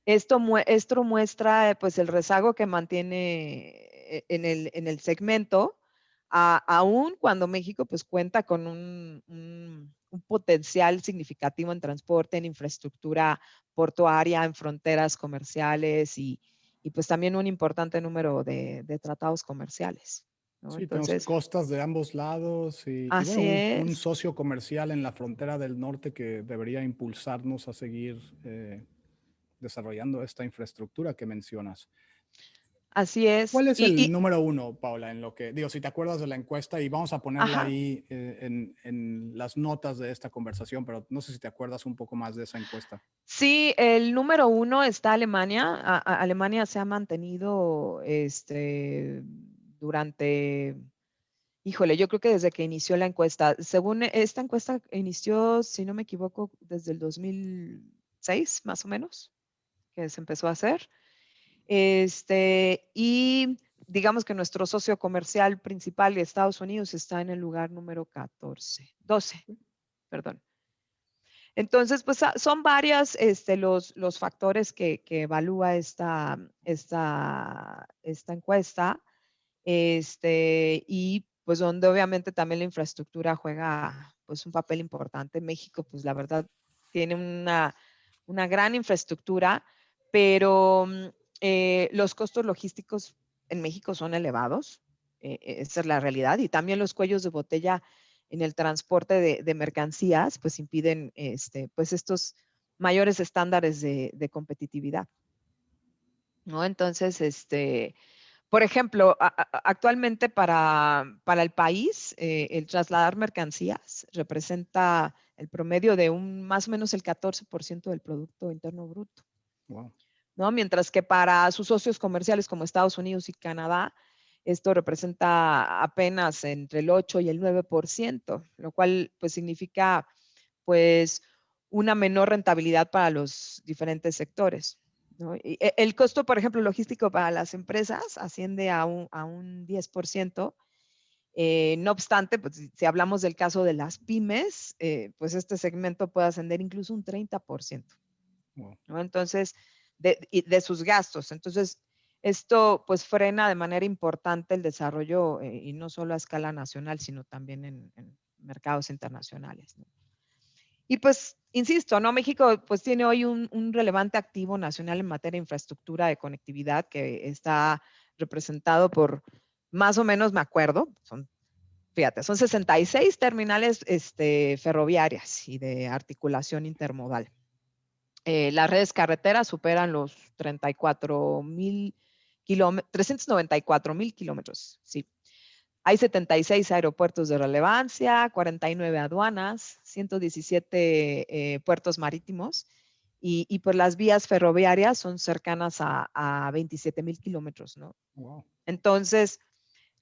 esto muestra pues el rezago que mantiene en el segmento, aún cuando México pues cuenta con un potencial significativo en transporte, en infraestructura portuaria, en fronteras comerciales y pues también un importante número de tratados comerciales, ¿no? Sí, tenemos Entonces, costas de ambos lados y bueno, así un es. socio comercial en la frontera del norte que debería impulsarnos a seguir desarrollando esta infraestructura que mencionas. Así es. ¿Cuál es el número uno, Paula, en lo que, digo, si te acuerdas de la encuesta y vamos a ponerla Ajá. ahí en las notas de esta conversación, pero no sé si te acuerdas un poco más de esa encuesta? Sí, el número uno está Alemania. Alemania se ha mantenido durante, híjole, yo creo que desde que inició la encuesta. Según esta encuesta inició, si no me equivoco, desde el 2006, más o menos, que se empezó a hacer. Y digamos que nuestro socio comercial principal, Estados Unidos, está en el lugar número 12, perdón. Entonces, pues son varias los factores que evalúa esta encuesta, y pues donde obviamente también la infraestructura juega pues un papel importante. México, pues la verdad, tiene una gran infraestructura, pero los costos logísticos en México son elevados. Esa es la realidad. Y también los cuellos de botella en el transporte de mercancías, pues impiden pues estos mayores estándares de competitividad, ¿no? Entonces, por ejemplo, actualmente para el país, el trasladar mercancías representa el promedio de más o menos el 14% del Producto Interno Bruto. Wow. ¿No? Mientras que para sus socios comerciales como Estados Unidos y Canadá, esto representa apenas entre el 8 y el 9%, lo cual pues significa pues una menor rentabilidad para los diferentes sectores, ¿no? Y el costo, por ejemplo, logístico para las empresas asciende a un 10%. No obstante, pues, si hablamos del caso de las pymes, pues este segmento puede ascender incluso un 30%. Wow. ¿No? Entonces, de sus gastos. Entonces, esto pues frena de manera importante el desarrollo y no solo a escala nacional, sino también en mercados internacionales, ¿no? Y pues, insisto, ¿no? México pues tiene hoy un relevante activo nacional en materia de infraestructura de conectividad que está representado por más o menos, me acuerdo, fíjate, son 66 terminales ferroviarias y de articulación intermodal. Las redes carreteras superan los 394,000 kilómetros, sí. Hay 76 aeropuertos de relevancia, 49 aduanas, 117 puertos marítimos y pues las vías ferroviarias son cercanas a 27,000 kilómetros, ¿no? Wow. Entonces,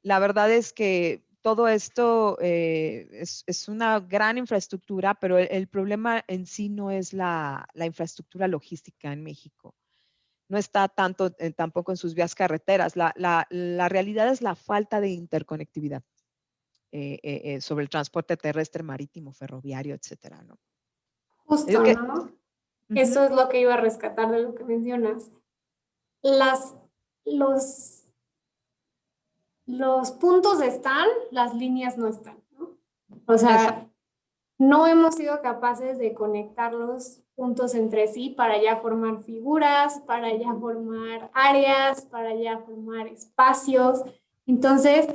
la verdad es que todo esto es una gran infraestructura, pero el problema en sí no es la infraestructura logística en México. No está tampoco en sus vías carreteras. La realidad es la falta de interconectividad sobre el transporte terrestre, marítimo, ferroviario, etcétera, ¿no? Digo Justo, que, ¿no? Eso es lo que iba a rescatar de lo que mencionas. Los puntos están, las líneas no están, ¿no? O sea, no hemos sido capaces de conectar los puntos entre sí para ya formar figuras, para ya formar áreas, para ya formar espacios. Entonces,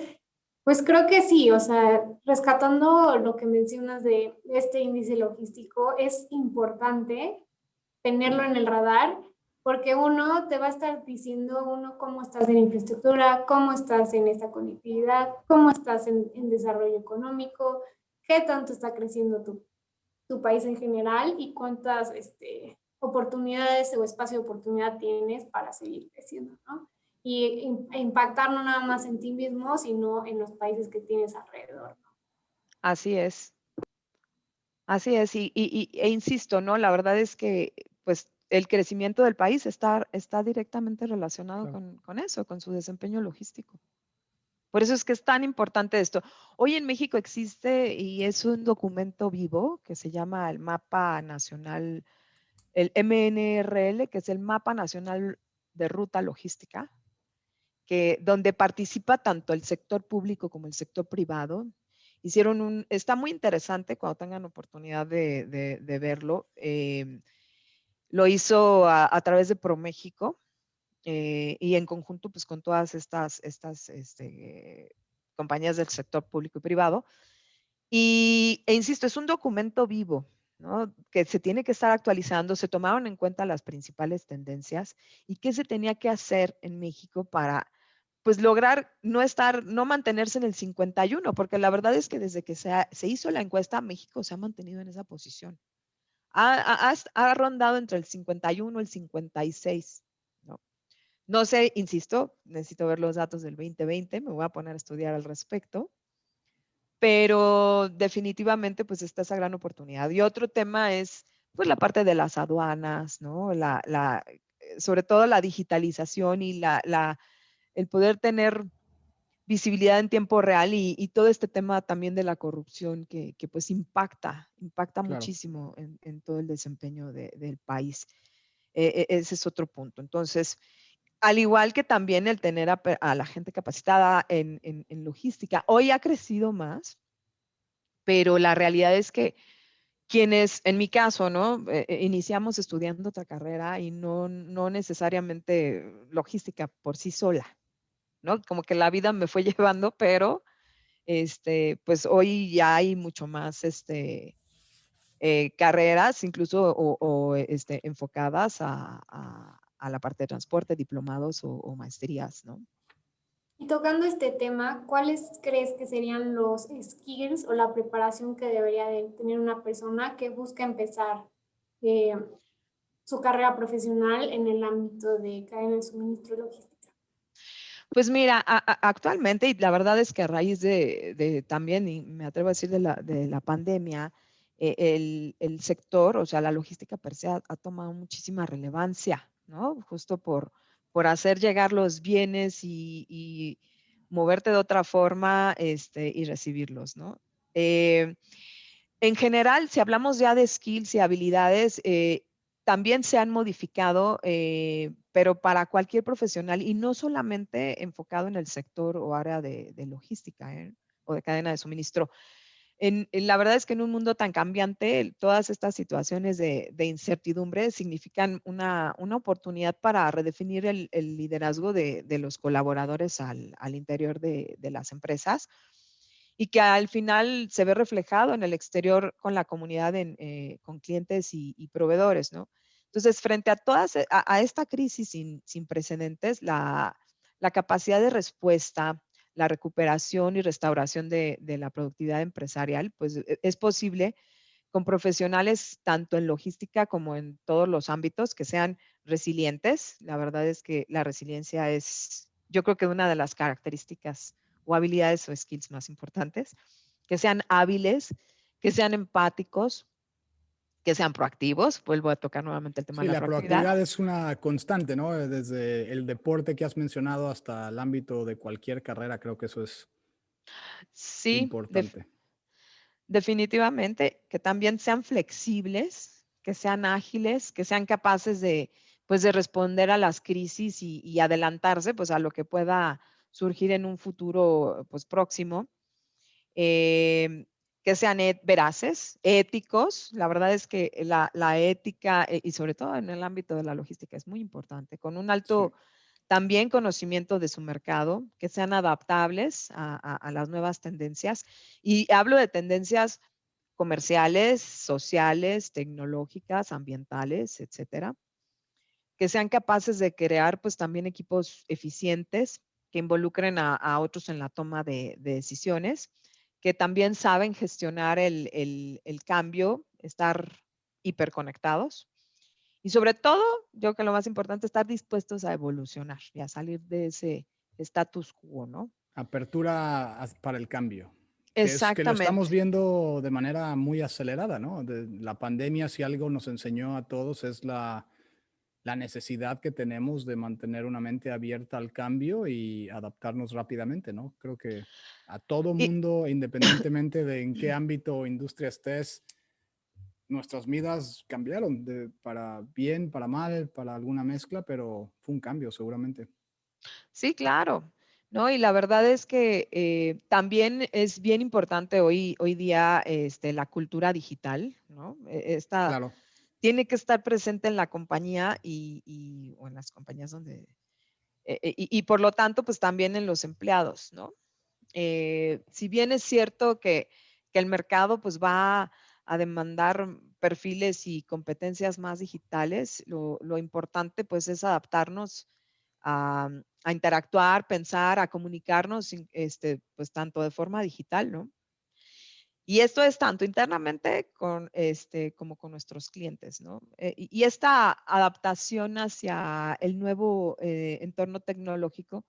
pues creo que sí, o sea, rescatando lo que mencionas de este índice logístico, es importante tenerlo en el radar, porque uno te va a estar diciendo cómo estás en infraestructura, cómo estás en esta conectividad, cómo estás en desarrollo económico, qué tanto está creciendo tu país en general y cuántas oportunidades o espacio de oportunidad tienes para seguir creciendo, ¿no? Y impactar no nada más en ti mismo, sino en los países que tienes alrededor, ¿no? así es. Así es, e insisto, ¿no? La verdad es que, pues, el crecimiento del país está directamente relacionado Claro. con eso, con su desempeño logístico. Por eso es que es tan importante esto. Hoy en México existe y es un documento vivo que se llama el Mapa Nacional, el MNRL, que es el Mapa Nacional de Ruta Logística, donde participa tanto el sector público como el sector privado. Está muy interesante cuando tengan oportunidad de verlo. Lo hizo a través de ProMéxico y en conjunto pues con todas estas compañías del sector público y privado. Insisto, es un documento vivo, ¿no? Que se tiene que estar actualizando. Se tomaron en cuenta las principales tendencias y qué se tenía que hacer en México para pues lograr no mantenerse en el 51, porque la verdad es que desde que se hizo la encuesta, México se ha mantenido en esa posición. Ha rondado entre el 51 y el 56, ¿no? No sé, insisto, necesito ver los datos del 2020, me voy a poner a estudiar al respecto, pero definitivamente pues está esa gran oportunidad. Y otro tema es pues la parte de las aduanas, ¿no? Sobre todo la digitalización y el poder tener visibilidad en tiempo real y todo este tema también de la corrupción que pues impacta Claro. muchísimo en todo el desempeño del país. Ese es otro punto. Entonces, al igual que también el tener a la gente capacitada en logística, hoy ha crecido más, pero la realidad es que quienes, en mi caso, ¿no? Iniciamos estudiando otra carrera y no necesariamente logística por sí sola, ¿no? Como que la vida me fue llevando, pero pues hoy ya hay mucho más carreras, incluso enfocadas a la parte de transporte, diplomados o maestrías, ¿no? Y tocando este tema, ¿cuáles crees que serían los skills o la preparación que debería de tener una persona que busca empezar eh, su carrera profesional en el ámbito de cadena de suministro y logística? Pues mira, actualmente, y la verdad es que a raíz de también, y me atrevo a decir de la pandemia, el sector, o sea, la logística per se ha tomado muchísima relevancia, ¿no? Justo por hacer llegar los bienes y moverte de otra forma y recibirlos, ¿no? En general, si hablamos ya de skills y habilidades, también se han modificado, pero para cualquier profesional y no solamente enfocado en el sector o área de logística o de cadena de suministro. La verdad es que en un mundo tan cambiante, todas estas situaciones de incertidumbre significan una oportunidad para redefinir el liderazgo de los colaboradores al interior de las empresas y que al final se ve reflejado en el exterior con la comunidad, con clientes y proveedores, ¿no? Entonces, frente a a esta crisis sin precedentes, la capacidad de respuesta, la recuperación y restauración de la productividad empresarial, pues es posible con profesionales tanto en logística como en todos los ámbitos que sean resilientes. La verdad es que la resiliencia es, yo creo que una de las características o habilidades o skills más importantes, que sean hábiles, que sean empáticos, que sean proactivos. Vuelvo a tocar nuevamente el tema Sí, de la la proactividad. proactividad es una constante, ¿no? Desde el deporte que has mencionado hasta el ámbito de cualquier carrera, creo que eso es Sí, importante. definitivamente, que también sean flexibles, que sean ágiles, que sean capaces pues, de responder a las crisis y adelantarse, pues, a lo que pueda surgir en un futuro, pues, próximo. Que sean veraces, éticos. La verdad es que la ética, y sobre todo en el ámbito de la logística, es muy importante, con un alto Sí. también conocimiento de su mercado, que sean adaptables a las nuevas tendencias. Y hablo de tendencias comerciales, sociales, tecnológicas, ambientales, etcétera. Que sean capaces de crear pues también equipos eficientes que involucren a otros en la toma de decisiones, que también saben gestionar el cambio, estar hiperconectados y sobre todo, yo creo que lo más importante, estar dispuestos a evolucionar y a salir de ese status quo, ¿no? Apertura para el cambio, que es que lo estamos Exactamente. viendo de manera muy acelerada, ¿no? La pandemia, si algo nos enseñó a todos, es la necesidad que tenemos de mantener una mente abierta al cambio y adaptarnos rápidamente, ¿no? Creo que a todo Y mundo, independientemente de en qué ámbito o industria estés, nuestras vidas cambiaron para bien, para mal, para alguna mezcla, pero fue un cambio seguramente. sí, claro. No, y la verdad es que también es bien importante hoy día la cultura digital, ¿no? Esta Claro. tiene que estar presente en la compañía o en las compañías donde, y por lo tanto, pues también en los empleados, ¿no? Si bien es cierto que el mercado pues va a demandar perfiles y competencias más digitales, lo importante pues es adaptarnos a interactuar, pensar, a comunicarnos, pues tanto de forma digital, ¿no? Y esto es tanto internamente como con nuestros clientes, ¿no? Y esta adaptación hacia el nuevo entorno tecnológico,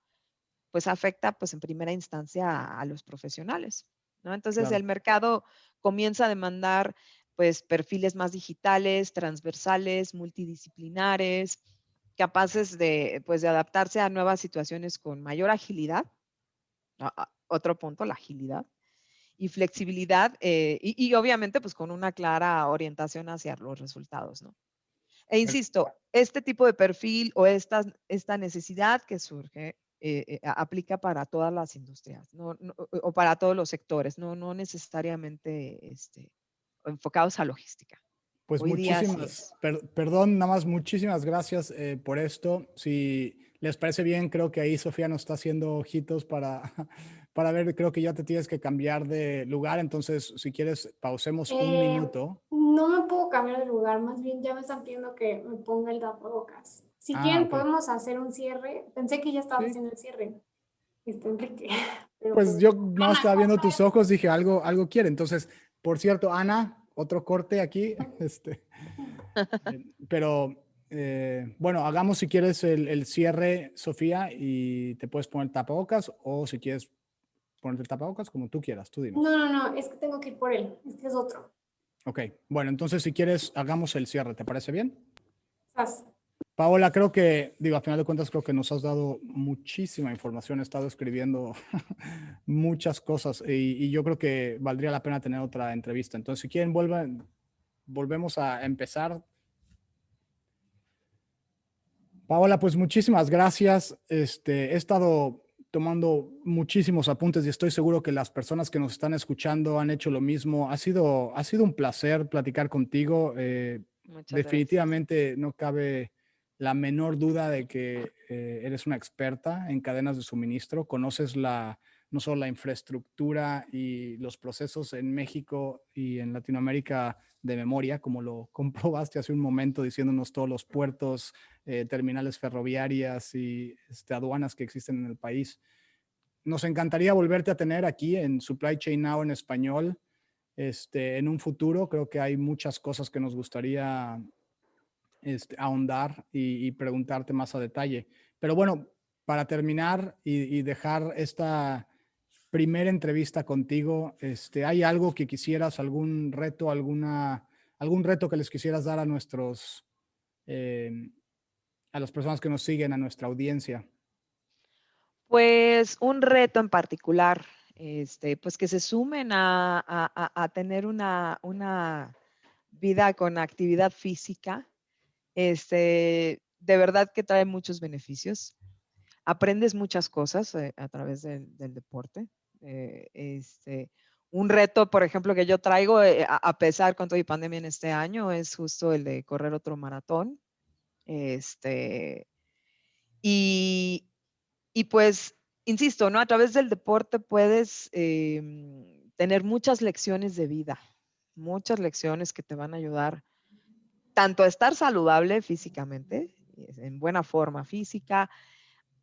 pues afecta, pues en primera instancia a los profesionales, ¿no? Entonces el Claro. mercado comienza a demandar, pues, perfiles más digitales, transversales, multidisciplinares, capaces pues, de adaptarse a nuevas situaciones con mayor agilidad. Otro punto, la agilidad y flexibilidad, y obviamente pues con una clara orientación hacia los resultados, ¿no? E Bueno, insisto, este tipo de perfil o esta necesidad que surge aplica para todas las industrias, o para todos los sectores, no necesariamente enfocados a logística. Pues Hoy día así muchísimas, es. perdón, nada más muchísimas gracias por esto. Si les parece bien, creo que ahí Sofía nos está haciendo ojitos para, para ver, creo que ya te tienes que cambiar de lugar, entonces si quieres pausemos un minuto. No me puedo cambiar de lugar, más bien ya me están pidiendo que me ponga el tapabocas. Si Ah, quieren ok. podemos hacer un cierre. Pensé que ya estaba Sí. haciendo el cierre, Enrique, pero Pues pues, yo no estaba viendo tus ojos, dije algo quiere. Entonces, por cierto, Ana, otro corte aquí. Pero bueno, hagamos si quieres el cierre, Sofía, y te puedes poner tapabocas o si quieres ponerte el tapabocas, como tú quieras, tú dinos. no, es que tengo que ir por él, este es otro. Ok, bueno, entonces si quieres, hagamos el cierre, ¿te parece bien? Sas. Paola, creo que, digo, a final de cuentas, creo que nos has dado muchísima información. He estado escribiendo muchas cosas y yo creo que valdría la pena tener otra entrevista. Entonces, si quieren, volvemos a empezar. Paola, pues muchísimas gracias. He estado tomando muchísimos apuntes y estoy seguro que las personas que nos están escuchando han hecho lo mismo. Ha sido un placer platicar contigo. Muchas gracias. Definitivamente no cabe la menor duda de que eres una experta en cadenas de suministro. Conoces no solo la infraestructura y los procesos en México y en Latinoamérica de memoria, como lo comprobaste hace un momento diciéndonos todos los puertos, terminales ferroviarias y aduanas que existen en el país. Nos encantaría volverte a tener aquí en Supply Chain Now en español. En un futuro creo que hay muchas cosas que nos gustaría ahondar y preguntarte más a detalle. Pero bueno, para terminar y dejar esta primera entrevista contigo, ¿hay algo que quisieras, algún reto, algún reto que les quisieras dar a a las personas que nos siguen, a nuestra audiencia? Pues un reto en particular, pues que se sumen a tener una vida con actividad física, de verdad que trae muchos beneficios. Aprendes muchas cosas a través del deporte. Un reto, por ejemplo, que yo traigo, a pesar con toda la pandemia en este año, es justo el de correr otro maratón. Y, y pues, insisto, ¿no? A través del deporte puedes tener muchas lecciones de vida, muchas lecciones que te van a ayudar tanto a estar saludable físicamente, en buena forma física,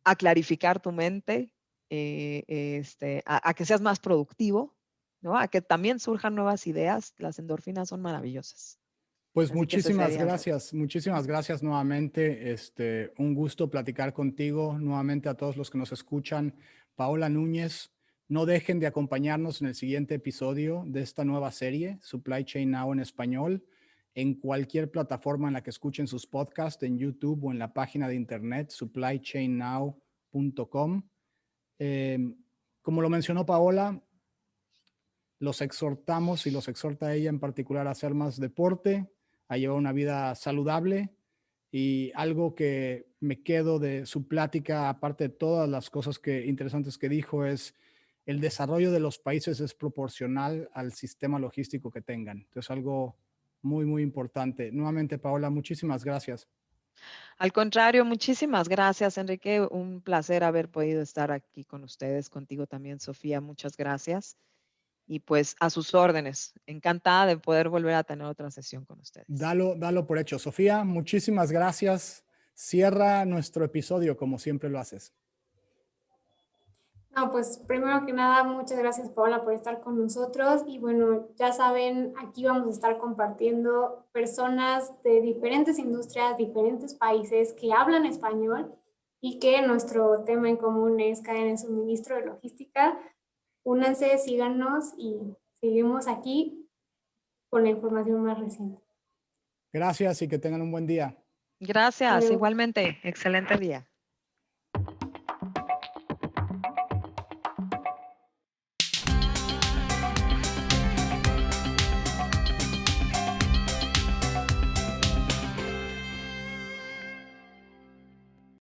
a clarificar tu mente, a que seas más productivo, ¿no? A que también surjan nuevas ideas. Las endorfinas son maravillosas. Pues Así que ese sería. muchísimas gracias nuevamente. Un gusto platicar contigo, nuevamente a todos los que nos escuchan. Paola Núñez, no dejen de acompañarnos en el siguiente episodio de esta nueva serie, Supply Chain Now en español, en cualquier plataforma en la que escuchen sus podcasts, en YouTube o en la página de internet supplychainnow.com. Como lo mencionó Paola, los exhortamos y los exhorta a ella en particular a hacer más deporte, a llevar una vida saludable, y algo que me quedo de su plática, aparte de todas las cosas interesantes que dijo, es el desarrollo de los países es proporcional al sistema logístico que tengan. Entonces, algo muy, muy importante. Nuevamente, Paola, muchísimas gracias. Al contrario, muchísimas gracias, Enrique. Un placer haber podido estar aquí con ustedes, contigo también, Sofía. Muchas gracias. Y pues a sus órdenes. Encantada de poder volver a tener otra sesión con ustedes. Dalo por hecho. Sofía, muchísimas gracias. Cierra nuestro episodio como siempre lo haces. No, pues primero que nada, muchas gracias Paola por estar con nosotros y bueno, ya saben, aquí vamos a estar compartiendo personas de diferentes industrias, diferentes países que hablan español y que nuestro tema en común es cadena de suministro de logística. Únanse, síganos y seguimos aquí con la información más reciente. Gracias y que tengan un buen día. Gracias, Adiós. igualmente. Excelente día.